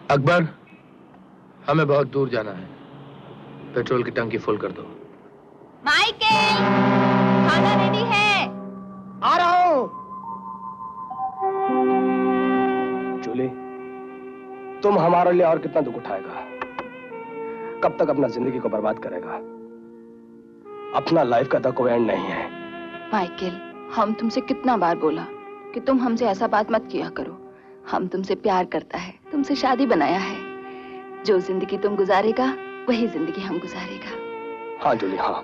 अकबर, हमें बहुत दूर जाना है। पेट्रोल की टंकी फुल कर दो। माइकल, खाना रेडी है। आ रहा हूं। जूली, तुम हमारे लिए और कितना दुख उठाएगा? कब तक अपना जिंदगी को बर्बाद करेगा? अपना लाइफ का तो कोई एंड नहीं है। माइकल, हम तुमसे कितना बार बोला कि तुम हमसे ऐसा बात मत किया करो। हम तुमसे प्यार करता है, तुमसे शादी बनाया है। जो जिंदगी तुम गुजारेगा वही जिंदगी हम गुजारेगा। हाँ जूली, हाँ।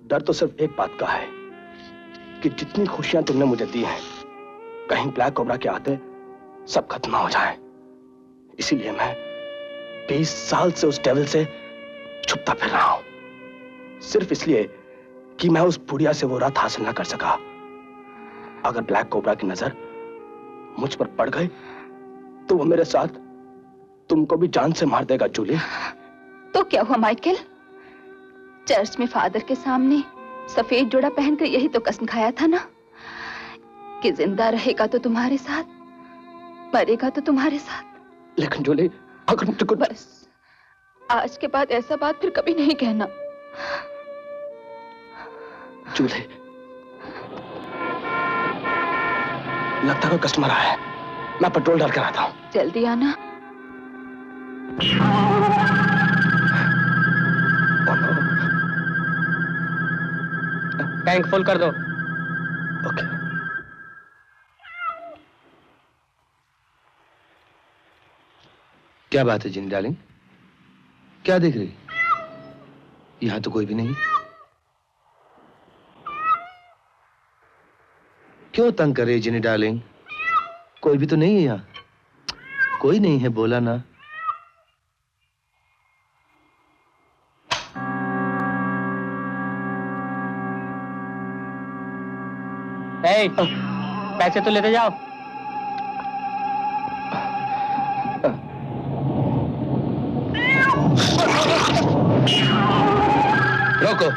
डर तो सिर्फ एक बात का है कि जितनी खुशियां तुमने मुझे दी हैं, कहीं ब्लैक कोबरा के आते सब खत्म हो जाए। इसीलिए मैं 20 साल से उस डेविल से छुपता फिर रहा हूं, सिर्फ इसलिए कि मैं उस बुढ़िया से वो रात हासिल ना कर सका। अगर ब्लैक कोबरा की नजर मुझ पर पड़ गई तो वो मेरे साथ तुमको भी जान से मार देगा जूली। तो क्या हुआ माइकल? चर्च में फादर के सामने सफेद जोड़ा पहनकर यही तो कसम खाया था ना कि जिंदा रहेगा तो तुम्हारे साथ, मरेगा तो तुम्हारे साथ। लेकिन जूली, अगर मुझे कुछ... बस आज के बाद ऐसा बात फिर कभी नहीं कहना। जूली, लगता है कोई कस्टमर आया है। मैं पेट्रोल डाल कर आता हूं। जल्दी आना। टैंक फुल कर दो। ओके। क्या बात है जिनी डार्लिंग? क्या देख रही? यहां तो कोई भी नहीं। क्यों तंग कर रही जिनी डार्लिंग? कोई भी तो नहीं है यहाँ। कोई नहीं है, बोला ना। पैसे तो लेते जाओ। रोको।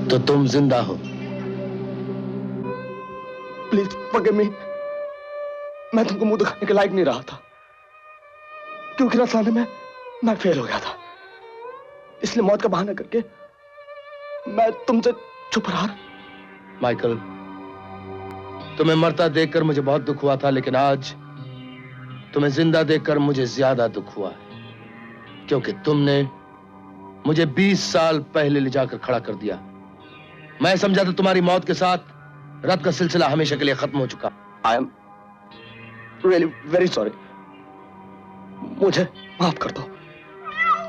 तो तुम जिंदा हो? Please forgive me. मैं तुमको मुंह दिखाने के लायक नहीं रहा था, क्योंकि रसाने में मैं फेल हो गया था। इसलिए मौत का बहाना करके मैं तुमसे छुप रहा। माइकल, तुम्हें मरता देखकर मुझे बहुत दुख हुआ था, लेकिन आज तुम्हें जिंदा देखकर मुझे ज्यादा दुख हुआ है, क्योंकि तुमने मुझे 20 साल पहले ले जाकर खड़ा कर दिया। मैं समझा था तुम्हारी मौत के साथ रत का सिलसिला हमेशा के लिए खत्म हो चुका। I am really very sorry. मुझे माफ कर दो।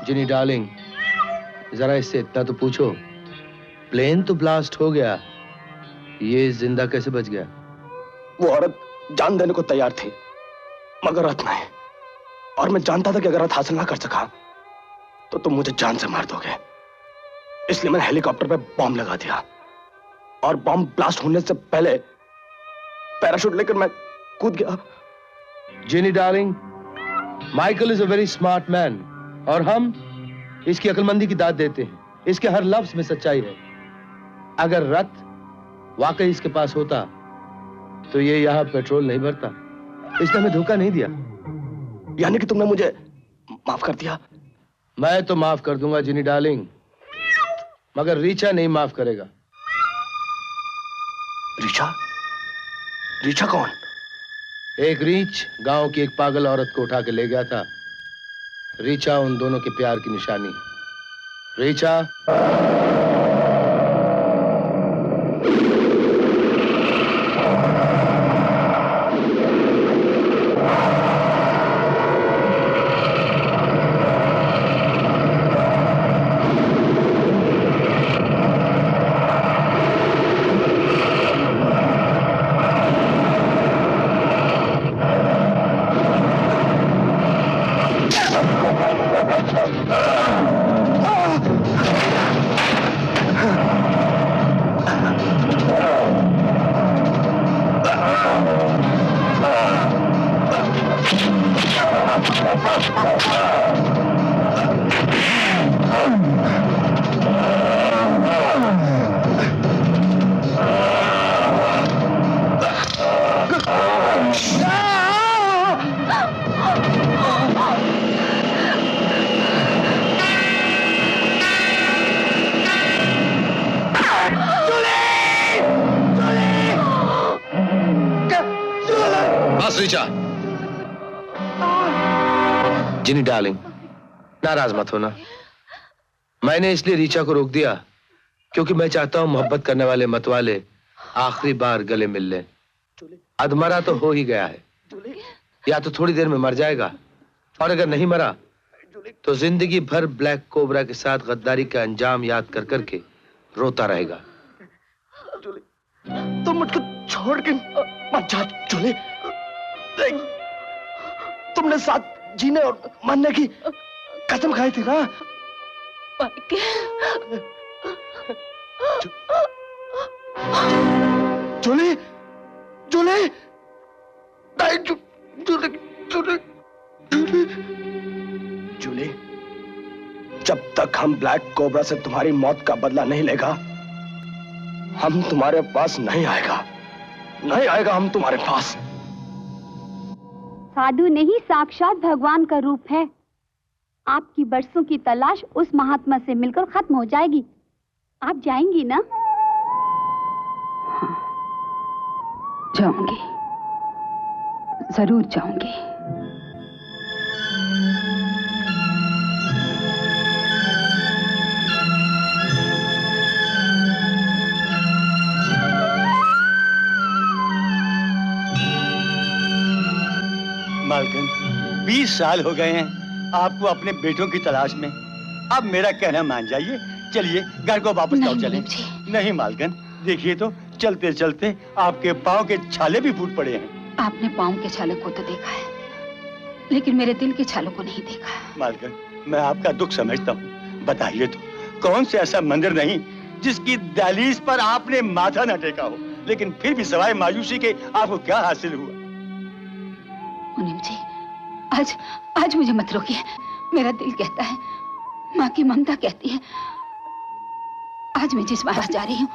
जिनी डार्लिंग, जरा इससे इतना तो पूछो, प्लेन तो ब्लास्ट हो गया, ये जिंदा कैसे बच गया? वो औरत जान देने को तैयार थी, मगर रत नहीं। और मैं जानता था कि अगर रत हासिल ना कर सका तो तुम मुझे जान से मार दोगे। इसलिए मैंने हेलीकॉप्टर पे बॉम्ब लगा दिया, और बॉम्ब ब्लास्ट होने से पहले पैराशूट लेकर मैं कूद गया। Genie darling, Michael is a very smart man, और हम इसकी अक्लमंदी की दाद देते हैं। इसके हर लफ्ज में सच्चाई है। अगर रत वाकई इसके पास होता तो ये यहां पेट्रोल नहीं भरता। इसने हमें धोखा नहीं दिया। यानी कि तुमने मुझे माफ कर दिया? मैं तो माफ कर दूंगा जिनी डार्लिंग, मगर रीचा नहीं माफ करेगा। रीचा? रीचा कौन? एक रीछ गांव की एक पागल औरत को उठा के ले गया था। रीचा उन दोनों के प्यार की निशानी। रीचा, बस रीचा। जिनी डार्लिंग, नाराज मत होना। मैंने इसलिए रीचा को रोक दिया क्योंकि मैं चाहता हूं मोहब्बत करने वाले मतवाले आखिरी बार गले मिल लें। अधमरा तो हो ही गया है, या तो थोड़ी देर में मर जाएगा, और अगर नहीं मरा तो जिंदगी भर ब्लैक कोबरा के साथ गद्दारी का अंजाम याद कर करके रोता रहेगा। तुम मुझको छोड़ के मत जा जूली। देख, तुमने साथ जीने और मरने की कसम खाई थी ना। जूली, जूली, नहीं, जूली, जूली, जूली, जूली, जब तक हम ब्लैक कोबरा से तुम्हारी मौत का बदला नहीं लेगा, हम तुम्हारे पास नहीं आएगा, नहीं आएगा हम तुम्हारे पास। साधु नहीं, साक्षात भगवान का रूप है। आपकी बरसों की तलाश उस महात्मा से मिलकर खत्म हो जाएगी। आप जाएंगी ना? हाँ, जाऊंगी, जरूर जाऊंगी। मालकिन, 20 साल हो गए हैं आपको अपने बेटों की तलाश में। अब मेरा कहना मान जाइए, चलिए घर को वापस लौट चलें। नहीं मालकिन, देखिए तो चलते चलते आपके पाँव के छाले भी फूट पड़े हैं। आपने पाँव के छालों को तो देखा है, लेकिन मेरे दिल के छालों को नहीं देखा। मालकिन, मैं आपका दुख समझता हूँ। बताइए तो, कौन से ऐसा मंदिर नहीं जिसकी दहलीज पर आपने माथा न टेका हो, लेकिन फिर भी सवाए मायूसी के आपको क्या हासिल हुआ? मुनीम जी, आज मुझे मत रोकिए। मेरा दिल कहता है, माँ की ममता कहती है। आज मैं जिस बात जा रही हूँ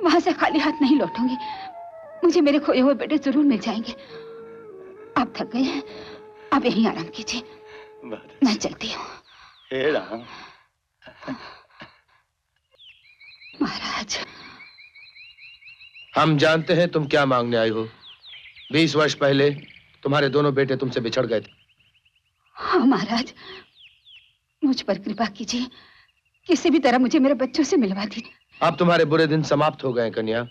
वहां से खाली हाथ नहीं लौटूंगी। मुझे मेरे खोए हुए बेटे जरूर मिल जाएंगे। आप थक गए हैं, आप यहीं आराम कीजिए, मैं चलती हूँ। हे राम। महाराज, हम जानते हैं तुम क्या मांगने आई हो। 20 वर्ष पहले तुम्हारे दोनों बेटे तुमसे बिछड़ गए थे। हाँ महाराज, मुझ पर कृपा कीजिए, किसी भी तरह मुझे मेरे बच्चों से मिलवा दीजिए। अब तुम्हारे बुरे दिन समाप्त हो गए कन्या।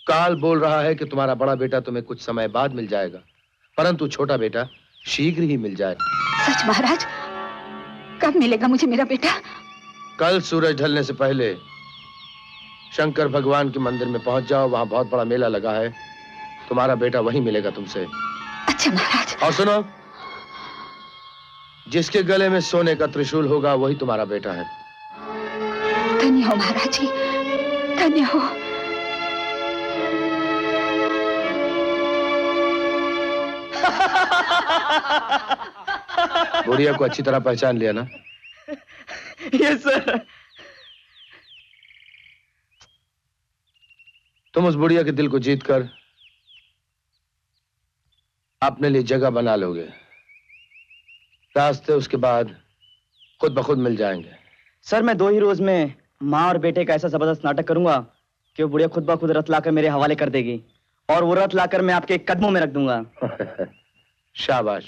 काल बोल रहा है कि तुम्हारा बड़ा बेटा तुम्हें कुछ समय बाद मिल जाएगा, परंतु छोटा बेटा शीघ्र ही मिल जाएगा। सच महाराज? कब मिलेगा मुझे मेरा बेटा? कल सूरज ढलने से पहले शंकर भगवान के मंदिर में पहुंच जाओ, वहां बहुत बड़ा मेला लगा है। तुम्हारा बेटा वहीं मिलेगा तुमसे। अच्छा महाराज। और सुनो, जिसके गले में सोने का त्रिशूल होगा वही तुम्हारा बेटा है। धन्य हो महाराज जी, धन्य हो। बुढ़िया को अच्छी तरह पहचान लिया ना? Yes sir. तुम उस बुढ़िया के दिल को जीतकर अपने लिए जगह बना लोगे। रास्ते उसके बाद खुद ब खुद मिल जाएंगे। सर, मैं 2 ही रोज में माँ और बेटे का ऐसा जबरदस्त नाटक करूंगा कि वो बुढ़िया खुद ब खुद रथ लाकर मेरे हवाले कर देगी, और वो रथ लाकर मैं आपके कदमों में रख दूंगा। शाबाश।